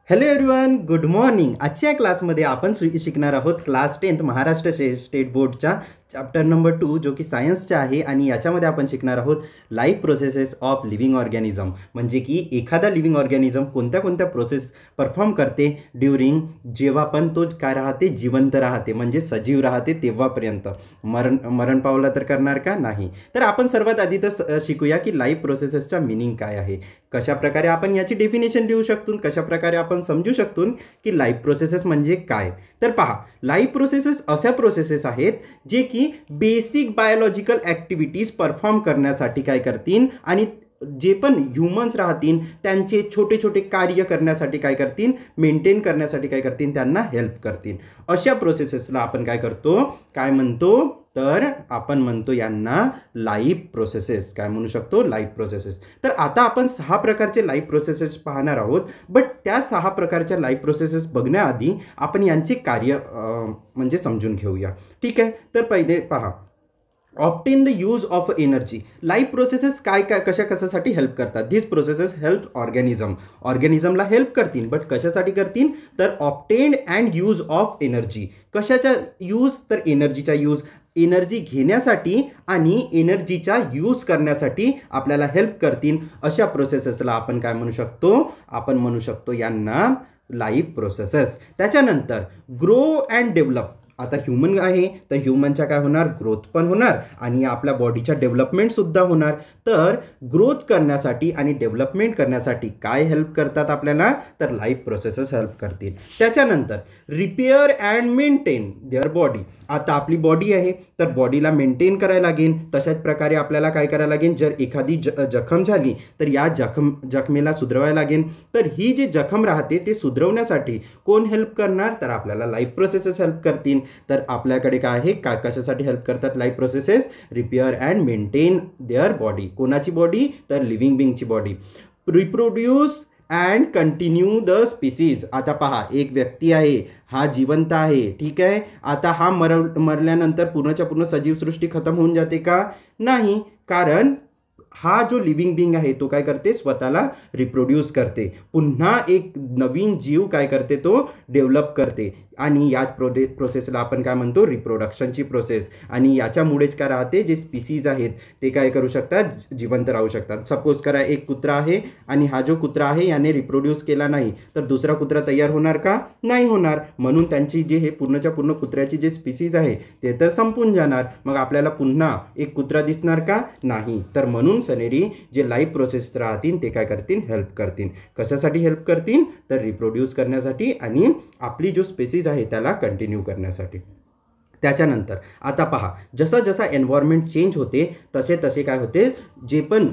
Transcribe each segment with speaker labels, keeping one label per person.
Speaker 1: Hello everyone, good morning. आजच्या क्लासमध्ये आपण शिकणार आहोत क्लास 10th महाराष्ट्र स्टेट बोर्डच्या चॅप्टर नंबर 2 जो की सायन्सचा आहे. आणि याच्यामध्ये आपण शिकणार आहोत life processes of living organism, म्हणजे की एखादा लिव्हिंग ऑर्गॅनिझम कोणत्या कोणत्या प्रोसेस परफॉर्म करते ड्युरिंग जेव्हा पण तो काय राहते, जिवंत राहते, म्हणजे सजीव राहते तेव्हापर्यंत. मरण पावला तर करणार का नाही. तर आपण सर्वात आधी तर शिकूया की लाईफ प्रोसेसेसचा मिनिंग काय आहे, कशा प्रकारे आपण याची डेफिनेशन देऊ शकतो, कशा प्रकारे आपण समजू शकतो की लाईफ प्रोसेसेस म्हणजे काय. तर पहा, लाईफ प्रोसेसेस अशा प्रोसेसेस आहेत जे की बेसिक बायोलॉजिकल ॲक्टिव्हिटीज परफॉर्म करण्यासाठी काय करतील आणि जे पण ह्युमन्स राहतील त्यांचे छोटे छोटे कार्य करण्यासाठी काय करतील, मेंटेन करण्यासाठी काय करतील, त्यांना हेल्प करतील. अशा प्रोसेसेसला आपण काय करतो, काय म्हणतो, तर आपण म्हणतो यांना लाईफ प्रोसेसेस. काय म्हणू शकतो, लाईफ प्रोसेसेस. तर आता आपण 6 प्रकारचे लाईफ प्रोसेसेस पाहणार आहोत. बट त्या 6 प्रकारच्या लाईफ प्रोसेसेस बघण्याआधी आपण यांचे कार्य म्हणजे समजून घेऊया. ठीक आहे. तर पहिले पहा, obtain the use of energy. Life processes काय काय कशासाठी हेल्प करतात. दिस प्रोसेसेस हेल्प ऑर्गॅनिझमला हेल्प करतील. बट कशासाठी करतील, तर obtain and use of energy. कशाचा यूज, तर एनर्जीचा यूज. एनर्जी घेण्यासाठी आणि एनर्जीचा यूज करण्यासाठी आपल्याला हेल्प करतील. अशा प्रोसेसेसला आपण काय म्हणू शकतो, आपण म्हणू शकतो यांना लाईफ प्रोसेसेस. त्याच्यानंतर ग्रो अँड डेव्हलप. आता ह्युमन आहे तर ह्युमनच्या काय होणार, ग्रोथ पण होणार आणि आपल्या बॉडीच्या डेव्हलपमेंटसुद्धा होणार. तर ग्रोथ करण्यासाठी आणि डेव्हलपमेंट करण्यासाठी काय हेल्प करतात आपल्याला, तर लाईफ प्रोसेसेस हेल्प करतील. त्याच्यानंतर repair and maintain their body. आता आपली बॉडी आहे तर बॉडीला मेंटेन करायला लागेल. तशाच प्रकारे आपल्याला काय करायला लागेल, जर एखादी जखम झाली तर या जखमेला सुधरवायला लागेल. तर ही जी जखम राहते ते सुधरवण्यासाठी कोण हेल्प करणार, तर आपल्याला लाईफ प्रोसेसेस हेल्प करतील. तर आपल्याकडे काय आहे, कशासाठी हेल्प करतात life processes, repair and maintain their body. कोणाची बॉडी, तर लिव्हिंग बिंगची body. Reproduce and continue the species. आता पहा, एक व्यक्ती आहे, हा जिवंत आहे, ठीक आहे. आता हा मरल्यानंतर पूर्णच्या पूर्ण सजीवसृष्टी खतम होऊन जाते का, नाही. कारण हा जो लिव्हिंग बिंग आहे तो काय करते, स्वतःला रिप्रोड्यूस करते, पुन्हा एक नवीन जीव काय करते, तो डेव्हलप करते. आणि याच प्रोसेसला आपण काय म्हणतो, रिप्रोडक्शनची प्रोसेस. आणि याच्यामुळेच काय राहते, जे स्पीसीज आहेत ते काय करू शकतात, जिवंत राहू शकतात. सपोज करा एक कुत्रा आहे आणि हा जो कुत्रा आहे याने रिप्रोड्यूस केला नाही तर दुसरा कुत्रा तयार होणार का, नाही होणार. म्हणून त्यांची जे हे पूर्णच्या पूर्ण कुत्र्याची जे स्पीसीज आहे ते तर संपून जाणार. मग आपल्याला पुन्हा एक कुत्रा दिसणार का, नाही. तर म्हणून सनेरी जे लाईफ प्रोसेस राहतील ते काय करतील, हेल्प करतील. कशासाठी हेल्प करतील, तर रिप्रोड्यूस करण्यासाठी आणि आपली जो स्पीसीज आहे त्याला कंटिन्यू करण्यासाठी. त्याच्यानंतर आता पहा, जसा जसा एन्व्हायरमेंट चेंज होते तसे तसे काय होते, जे पण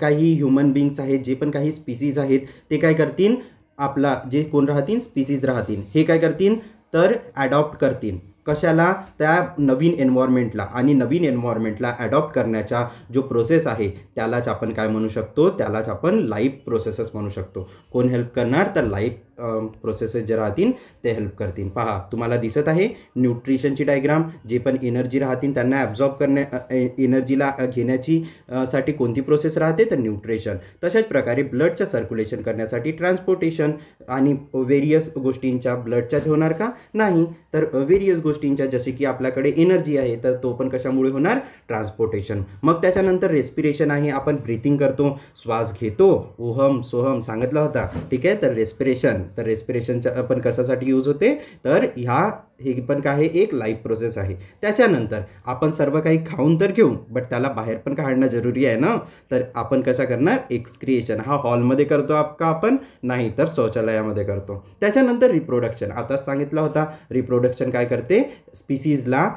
Speaker 1: काही ह्युमन बिंग्स आहेत, जे पण काही स्पीसीज आहेत ते काय करतील, आपला जे कोण राहतील, स्पीसीज राहतील, हे काय करतील, तर ॲडॉप्ट करतील. कशाला, त्या नवीन एन्व्हायरमेंटला. आणि नवीन एन्व्हायरमेंटला ॲडॉप्ट करण्याचा जो प्रोसेस आहे त्यालाच आपण काय म्हणू शकतो, त्यालाच आपण लाईफ प्रोसेसेस म्हणू शकतो. कोण हेल्प करणार, तर लाईफ प्रोसेसेस जे राहतील ते हेल्प करतील. पहा, तुम्हाला दिसत आहे न्यूट्रिशनची डायग्राम. जे पण एनर्जी राहतील त्यांना ॲब्झॉर्ब एनर्जीला घेण्याची साठी कोणती प्रोसेस राहते, तर न्यूट्रिशन. तशाच प्रकारे ब्लडचं सर्क्युलेशन करण्यासाठी ट्रान्सपोर्टेशन. आणि व्हेरियस गोष्टींच्या ब्लडच्याच होणार का, नाही. तर व्हेरियस गोष्टींच्या, जसे की आपल्याकडे एनर्जी आहे तर तो पण कशामुळे होणार, ट्रान्सपोर्टेशन. मग त्याच्यानंतर रेस्पिरेशन आहे, आपण ब्रीथिंग करतो, श्वास घेतो, ओहम सोहम सांगितला होता, ठीक आहे. तर रेस्पिरेशन, तर रेस्पिरेशनचा पण कशासाठी यूज होते, तर हे पण काय आहे, एक लाईफ प्रोसेस आहे. त्याच्यानंतर आपण सर्व काही खाऊन तर घेऊ, बट त्याला बाहेर पण काढणं जरुरी आहे ना. तर आपण कसं करणार, एक्सक्रिएशन. हा हॉलमध्ये करतो का आपण, नाही, तर शौचालयामध्ये करतो. त्याच्यानंतर रिप्रोडक्शन. आता सांगितलं होता, रिप्रोडक्शन काय करते, स्पीसीजला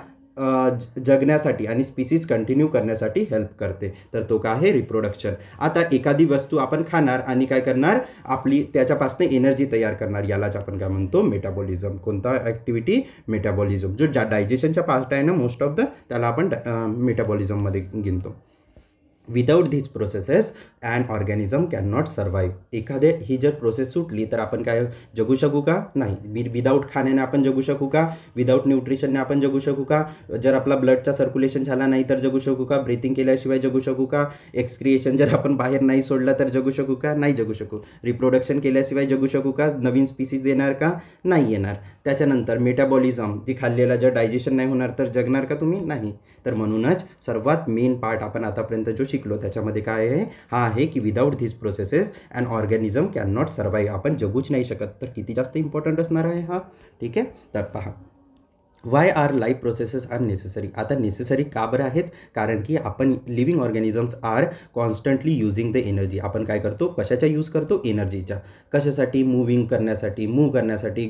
Speaker 1: जगण्यासाठी आणि स्पीसीज कंटिन्यू करण्यासाठी हेल्प करते. तर तो काय आहे, रिप्रोडक्शन. आता एखादी वस्तू आपण खाणार आणि काय करणार, आपली त्याच्यापासून एनर्जी तयार करणार, यालाच आपण काय म्हणतो, मेटाबॉलिझम. कोणता ॲक्टिव्हिटी, मेटाबॉलिझम. जो डायजेशनच्या पार्ट आहे ना मोस्ट ऑफ द, त्याला आपण मेटाबॉलिझममध्ये गिनतो. Without these processes and organism can not survive. एखादे ही जर प्रोसेस सुटली तर आपण काय जगू शकू का? नाही. विदाऊट खाण्याने आपण जगू शकू का? विदाऊट न्यूट्रिशनने आपण जगू शकू का? जर आपला ब्लडचा सर्क्युलेशन झाला नाही तर जगू शकू का? ब्रीथिंग केल्याशिवाय जगू शकू का? एक्सक्रिएशन जर आपण बाहेर नाही सोडलं तर जगू शकू का? नाही जगू शकू. रिप्रोडक्शन केल्याशिवाय जगू शकू का? नवीन स्पीसीज येणार का? नाही येणार. त्याच्यानंतर मेटाबॉलिझम, जी खाल्लेला जर डायजेशन नाही होणार तर जगणार का तुम्ही? नाही. तर म्हणूनच सर्वात मेन पार्ट आपण आतापर्यंत जो शिकलो त्याच्यामध्ये काय आहे? हा आहे की without this processes and organism can not survive. आपण जगूच नाही शकत. तर किती जास्त इम्पॉर्टंट असणार आहे हा. ठीक आहे. तर पहा, why are life processes are necessary. आता नेसेसरी का बरं आहेत? कारण की आपण living organisms are constantly using the energy. आपण काय करतो? कशाच्या यूज करतो? एनर्जीच्या. कशासाठी? मूव्ह करण्यासाठी,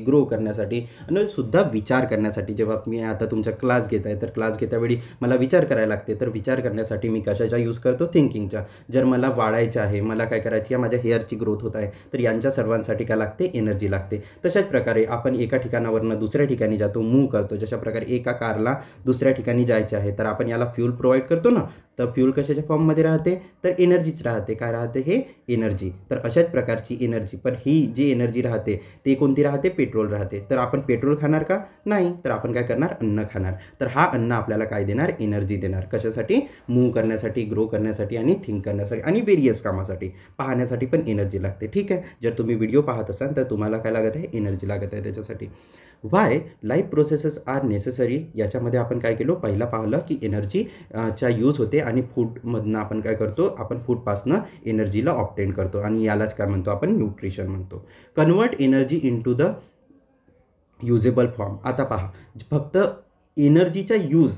Speaker 1: ग्रो करण्यासाठी आणि सुद्धा विचार करण्यासाठी. जेव्हा मी आता तुमचा क्लास घेत आहे तर क्लास घेत्यावेळी मला विचार करायला लागते. तर विचार करण्यासाठी मी कशाचा यूज करतो? थिंकिंगचा. जर मला वाढायचं आहे, मला काय करायची आहे? माझ्या हेअरची ग्रोथ होत आहे, तर यांच्या सर्वांसाठी काय लागते? एनर्जी लागते. तशाच प्रकारे आपण एका ठिकाणावरनं दुसऱ्या ठिकाणी जातो, मूव्ह करतो. जशा प्रकारे एका कारला दुसऱ्या ठिकाणी जायचे आहे तर आपण याला फ्यूल प्रोव्हाइड करतो ना. तर फ्यूल कशाच्या फॉर्ममध्ये राहते? तर एनर्जीच राहते. काय राहते? हे एनर्जी. तर अशाच प्रकारची एनर्जी, पण ही जी एनर्जी राहते ती कोणती राहते? पेट्रोल राहते. तर आपण पेट्रोल खाणार का? नाही. तर आपण काय करणार? अन्न खाणार. तर हा अन्न आपल्याला काय देणार? एनर्जी देणार. कशासाठी? मूव्ह करण्यासाठी, ग्रो करण्यासाठी आणि थिंक करण्यासाठी आणि वेरियस कामासाठी. पाहण्यासाठी पण एनर्जी लागते. ठीक आहे. जर तुम्ही व्हिडिओ पाहत असाल तर तुम्हाला काय लागत आहे? एनर्जी लागत आहे त्याच्यासाठी. Why life processes are necessary. याच्यामध्ये आपण काय केलो? पहिला पाहिलं की एनर्जी चा यूज होते आणि फूडमधनं आपण काय करतो? आपण फूडपासनं एनर्जीला ऑब्टेन करतो आणि यालाच काय म्हणतो? आपण न्यूट्रिशन म्हणतो. Convert energy into the usable form. आता पहा, फक्त एनर्जीचा यूज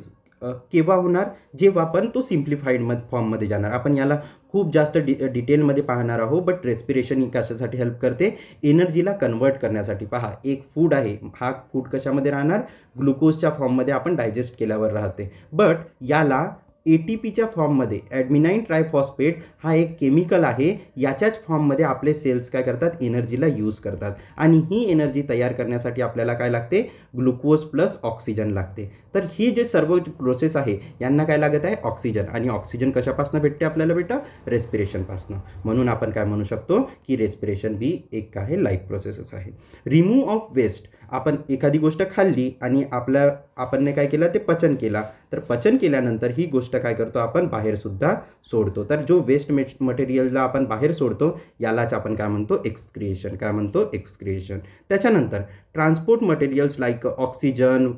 Speaker 1: केव्हा होणार? जेव्हा पण तो सिम्प्लिफाईड फॉर्ममध्ये जाणार. आपण याला खूप जास्त डिटेलमध्ये पाहणार आहोत. बट रेस्पिरेशन ही कशासाठी हेल्प करते? एनर्जीला कन्वर्ट करण्यासाठी. पहा, एक फूड आहे, हा फूड कशामध्ये राहणार? ग्लुकोजच्या फॉर्ममध्ये आपण डायजेस्ट केल्यावर राहते. बट याला ATPच्या फॉर्ममध्ये, ॲडमिनाईन ट्रायफॉस्फेट हा एक केमिकल आहे, याच्याच फॉर्ममध्ये आपले सेल्स काय करतात? एनर्जीला यूज करतात. आणि ही एनर्जी तयार करण्यासाठी आपल्याला काय लागते? ग्लुकोज प्लस ऑक्सिजन लागते. तर ही जे सर्व प्रोसेस आहे यांना काय लागत आहे? ऑक्सिजन. आणि ऑक्सिजन कशापासून भेटते आपल्याला बेटा? रेस्पिरेशनपासून. म्हणून आपण काय म्हणू शकतो की रेस्पिरेशन बी एक काय लाईफ प्रोसेसच आहे. Remove of waste. आपण एखादी गोष्ट खाल्ली आणि आपण काय केलं? ते पचन केला. तर पचन केल्यानंतर ही गोष्ट काय करतो? आपण बाहेर सुद्धा सोडतो. तर जो वेस्ट मटेरियलला आपण बाहेर सोडतो यालाच आपण काय म्हणतो? एक्सक्रिएशन. काय म्हणतो? एक्सक्रिएशन. त्याच्यानंतर ट्रान्सपोर्ट मटेरियल्स लाईक ऑक्सिजन.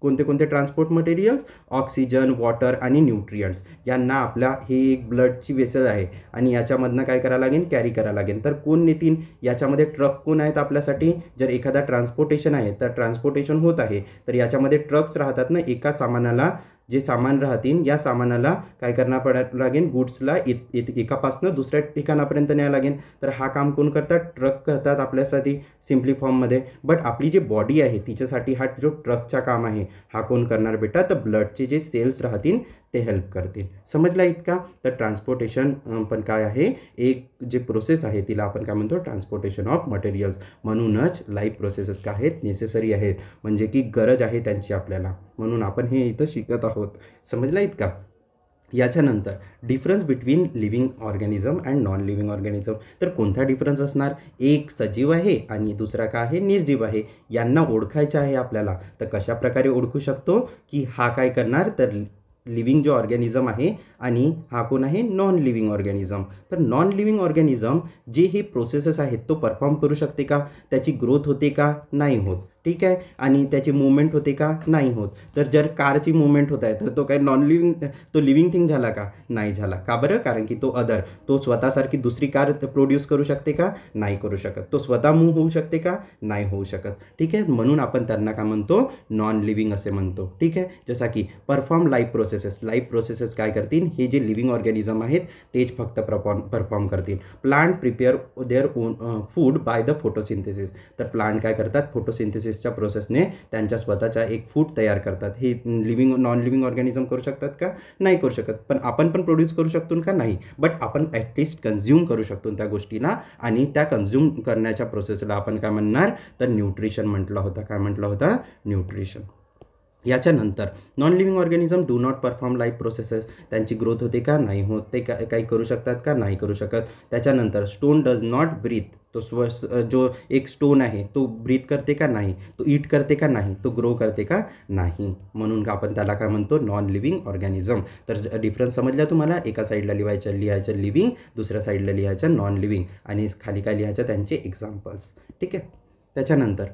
Speaker 1: कोणते ट्रान्सपोर्ट मटेरियल्स? ऑक्सिजन, वॉटर आणि न्यूट्रियंट्स. यांना आपल्या ही एक ब्लडची वेसल आहे आणि याच्यामधनं काय करायला लागेल? कॅरी करायला लागेल. तर कोण नेतील? याच्यामध्ये ट्रक कोण आहेत आपल्यासाठी? जर एखादा ट्रान्सपोर्टेशन आहे तर ट्रान्सपोर्टेशन होत आहे तर याच्यामध्ये ट्रक्स राहतात ना. एका सामानाला जे सामान राहतील या सामानाला काय करणार पडायला लागेल? गुड्सला एकापासून दुसऱ्या ठिकाणापर्यंत न्यायला लागेल. तर हा काम कोण करतात? ट्रक करतात आपल्यासाठी सिम्पली फॉर्ममध्ये. बट आपली जी बॉडी आहे तिच्यासाठी हा जो ट्रकचा काम आहे हा कोण करणार बेटा? तर ब्लडचे जे सेल्स राहतील ते हेल्प करतील. समजला इतका? तर ट्रान्सपोर्टेशन पण काय आहे? एक जे प्रोसेस आहे तिला आपण काय म्हणतो? Transportation of materials. म्हणूनच लाईफ प्रोसेसेस काय आहेत? नेसेसरी आहेत. म्हणजे की गरज आहे त्यांची आपल्याला. म्हणून आपण हे इथं शिकत आहोत. समजला इतका? याच्यानंतर difference between living organism and non living organism. तर कोणता डिफरन्स असणार? एक सजीव आहे आणि दुसरा काय आहे? निर्जीव आहे. यांना ओळखायचं आहे आपल्याला. तर कशा प्रकारे ओळखू शकतो की हा काय करणार? तर लिव्हिंग जो ऑर्गॅनिझम आहे आणि हा कोण आहे? Non living organism. तर नॉन लिव्हिंग ऑर्गॅनिझम जे हे प्रोसेसेस आहेत तो परफॉर्म करू शकते का? त्याची ग्रोथ होते का? नाही होत. ठीक आहे. आणि त्याची मूवमेंट होते का? नाही होत. तर जर कारची मूवमेंट होत आहे तर तो काय नॉन लिव्हिंग, तो लिव्हिंग थिंग झाला का? नाही झाला. का बरं? कारण की तो अदर, तो स्वतःसारखी दुसरी कार प्रोड्यूस करू शकते का? नाही करू शकत. तो स्वतः मूव्ह होऊ शकते का? नाही होऊ शकत. ठीक आहे. म्हणून आपण त्यांना काय म्हणतो? नॉन लिव्हिंग असे म्हणतो. ठीक आहे. जसा की perform life processes. Life processes काय करतील? हे जे लिव्हिंग ऑर्गॅनिझम आहेत तेच फक्त परफॉर्म करतील. Plant prepare their own food by the photosynthesis. तर प्लांट काय करतात? फोटोसिंथेसिसच्या प्रोसेसने त्यांच्या स्वतःचा एक फूड तयार करतात. हे लिव्हिंग नॉन लिव्हिंग ऑर्गॅनिझम करू शकतात का? नाही करू शकत. पण आपण पण प्रोड्यूस करू शकतो का? नाही. बट आपण ॲटलिस्ट कन्झ्युम करू शकतो त्या गोष्टीला आणि त्या कन्झ्युम करण्याच्या प्रोसेसला आपण काय म्हणणार? तर न्यूट्रिशन म्हटलं होतं. काय म्हटलं होतं? न्यूट्रिशन. याच्यानंतर non living organism do not perform life processes, त्यांची ग्रोथ होते का नाही होत, ते काही करू शकतात का नाही करू शकत. त्याच्यानंतर स्टोन डज नॉट ब्रीथ, तो जो एक स्टोन आहे तो ब्रीथ करते का नाही, तो ईट करते का नाही, तो ग्रो करते का नाही, म्हणून आपण त्याला काय म्हणतो नॉन लिव्हिंग ऑर्गॅनिझम. तर डिफरन्स समजला तुम्हाला, एका साईडला लिहायचं लिव्हिंग, दुसऱ्या साईडला लिहायचं नॉन लिव्हिंग, आणि खाली काय लिहायचं त्यांचे एक्झाम्पल्स. ठीक आहे. त्याच्यानंतर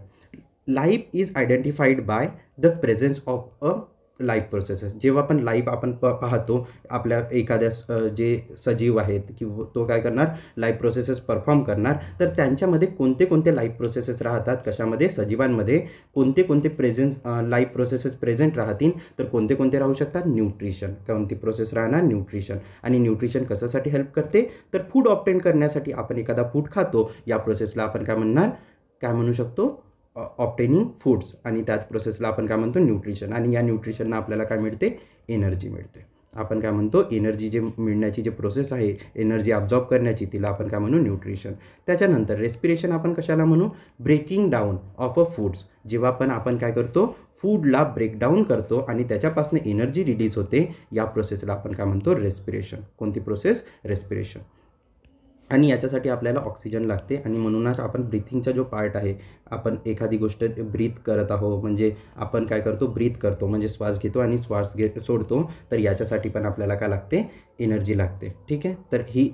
Speaker 1: life is identified by the presence of a life processes. जेव्हा पण लाईफ आपण पाहतो आपल्या एखाद्या जे सजीव आहेत किंवा तो काय करणार लाईफ प्रोसेसेस परफॉर्म करणार, तर त्यांच्यामध्ये कोणते कोणते लाईफ प्रोसेसेस राहतात, कशामध्ये सजीवांमध्ये कोणते कोणते लाईफ प्रोसेसेस प्रेझेंट राहतील, तर कोणते कोणते राहू शकतात, न्यूट्रिशन. कोणती प्रोसेस राहणार, न्यूट्रिशन. आणि न्यूट्रिशन कशासाठी हेल्प करते, तर फूड ऑब्टेन करण्यासाठी. आपण एखादा फूड खातो, या प्रोसेसला आपण काय म्हणू शकतो, ऑब्टेनिंग फूड्स, आणि त्याच प्रोसेसला आपण काय म्हणतो न्यूट्रिशन. आणि या न्यूट्रिशनला आपल्याला काय मिळते, एनर्जी मिळते. आपण काय म्हणतो एनर्जी जे मिळण्याची जे प्रोसेस आहे, एनर्जी अब्झॉर्ब करण्याची, तिला आपण काय म्हणू न्यूट्रिशन. त्याच्यानंतर रेस्पिरेशन आपण कशाला म्हणू, breaking down of a foods. जेव्हा पण आपण काय करतो, फूडला ब्रेकडाऊन करतो आणि त्याच्यापासून एनर्जी रिलीज होते, या प्रोसेसला आपण काय म्हणतो रेस्पिरेशन. कोणती प्रोसेस, रेस्पिरेशन. आणि याच्यासाठी आपल्याला ऑक्सिजन लागते, आणि म्हणूनच आपण ब्रीथिंगचा जो पार्ट आहे, आपण एखादी गोष्ट ब्रीथ करत आहोत म्हणजे आपण काय करतो, ब्रीथ करतो म्हणजे श्वास घेतो आणि श्वास सोडतो, तर याच्यासाठी पण आपल्याला काय लागते, एनर्जी लागते. ठीक आहे. तर ही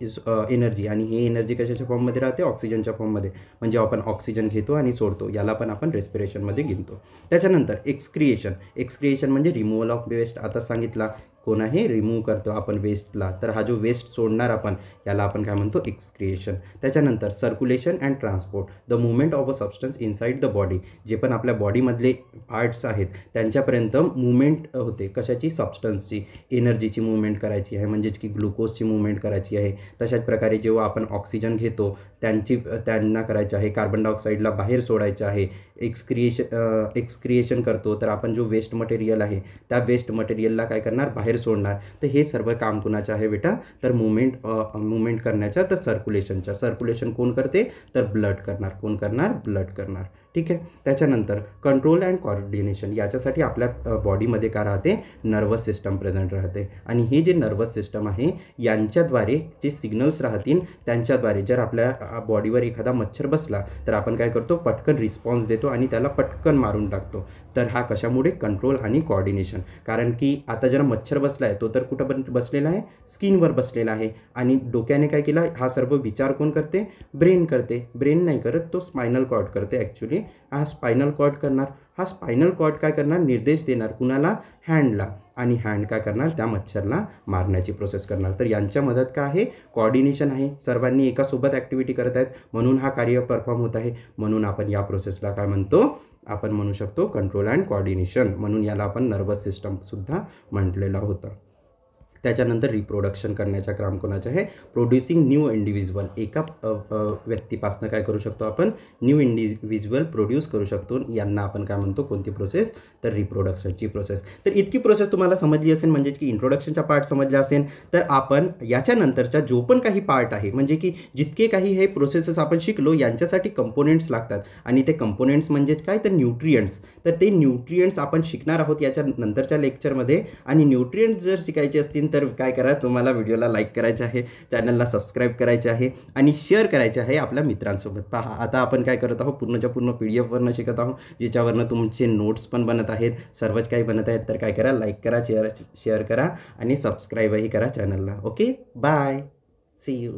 Speaker 1: एनर्जी, आणि ही एनर्जी कशाच्या फॉर्ममध्ये राहते, ऑक्सिजनच्या फॉर्ममध्ये. म्हणजे आपण ऑक्सिजन घेतो आणि सोडतो, याला पण आपण रेस्पिरेशनमध्ये गिनतो. त्याच्यानंतर एक्सक्रिएशन म्हणजे रिमूव्हल ऑफ वेस्ट. आता सांगितला कोण आहे, रिमूव्ह करतो आपण वेस्टला, तर हा जो वेस्ट सोडणार आपण, याला आपण काय म्हणतो, एक्सक्रिएशन. त्याच्यानंतर circulation and transport, the movement of a substance inside the body. जे पण आपल्या बॉडीमधले पार्ट्स आहेत त्यांच्यापर्यंत मुवमेंट होते, कशाची, सबस्टन्सची. एनर्जीची मुवमेंट करायची आहे, म्हणजेच की ग्लुकोजची मुवमेंट करायची आहे. तशाच प्रकारे जेव्हा आपण ऑक्सिजन घेतो त्यांना करायचं आहे, कार्बन डायऑक्साईडला बाहेर सोडायचं आहे. एक्सक्रिएशन करतो, तर आपण जो वेस्ट मटेरियल आहे त्या वेस्ट मटेरियलला काय करणार, बाहेर सोडणार. तर हे सर्व काम कुणाचं आहे बेटा, तर मुवमेंट करण्याचं, तर सर्क्युलेशनच्या. सर्क्युलेशन कोण करते, तर ब्लड करणार. कोण करणार, ब्लड करणार. ठीक आहे. त्याच्यानंतर कंट्रोल अँड कोऑर्डिनेशन. याच्यासाठी आपल्या बॉडीमध्ये काय राहते, नर्वस सिस्टम प्रेझेंट राहते, आणि हे जे नर्वस सिस्टम आहे यांच्याद्वारे जे सिग्नल्स राहतील त्यांच्याद्वारे जर आपल्या बॉडीवर एखादा मच्छर बसला, तर आपण काय करतो, पटकन रिस्पॉन्स देतो आणि त्याला पटकन मारून टाकतो. तर हा कशामुळे, कंट्रोल आणि कोऑर्डिनेशन. कारण की आता जर मच्छर बसला आहे, तो तर कुठं बसलेला आहे, स्किनवर बसलेला आहे, आणि डोक्याने काय केला, हा सर्व विचार कोण करते, ब्रेन करते. ब्रेन नाही करत, तो स्पायनल कॉर्ड करते. ॲक्च्युली हा स्पायनल कॉर्ड करणार. हा स्पायनल कॉर्ड काय करणार, निर्देश देणार कुणाला, हँडला, आणि हँड काय करणार, त्या मच्छरला मारण्याची प्रोसेस करणार. तर यांच्या मदत काय आहे, कोऑर्डिनेशन आहे. सर्वांनी एकासोबत ॲक्टिव्हिटी करत आहेत, म्हणून हा कार्य परफॉर्म होत आहे. म्हणून आपण या प्रोसेसला काय म्हणतो, आपण म्हणू शकतो कंट्रोल अँड कोऑर्डिनेशन. म्हणून याला आपण नर्वस सिस्टमसुद्धा म्हटलेलं होतं. त्याच्यानंतर रिप्रोडक्शन करण्याचा काम कोणाचं आहे, प्रोड्युसिंग न्यू इंडिव्हिज्युअल. एका व्यक्तीपासून काय करू शकतो आपण, न्यू इंडिव्हिज्युअल प्रोड्यूस करू शकतो. यांना आपण काय म्हणतो, कोणती प्रोसेस, तर रिप्रोडक्शनची प्रोसेस. तर इतकी प्रोसेस तुम्हाला समजली असेल, म्हणजे की इंट्रोडक्शनचा पार्ट समजला असेल. तर आपण याच्यानंतरचा जो पण काही पार्ट आहे, म्हणजे की जितके काही हे प्रोसेसेस आपण शिकलो, यांच्यासाठी कंपोनेंट्स लागतात, आणि ते कंपोनेंट्स म्हणजेच काय, तर न्यूट्रियंट्स. तर ते न्यूट्रियंट्स आपण शिकणार आहोत याच्या नंतरच्या लेक्चरमध्ये. आणि न्यूट्रियंट्स जर शिकायचे असतील तर काय करा, तुम्हाला व्हिडिओला लाईक करायचं आहे, चॅनलला सबस्क्राईब करायचं आहे, आणि शेअर करायचं आहे आपल्या मित्रांसोबत. पहा, आता आपण काय करत आहोत, पूर्णच्या पूर्ण PDF वरनं शिकत आहोत, ज्याच्यावरनं तुमचे नोट्स पण बनत आहेत, सर्वच काही बनत आहेत. तर काय करा, लाईक करा, शेअर करा, आणि सबस्क्राईबही करा चॅनलला. Okay, bye, see you.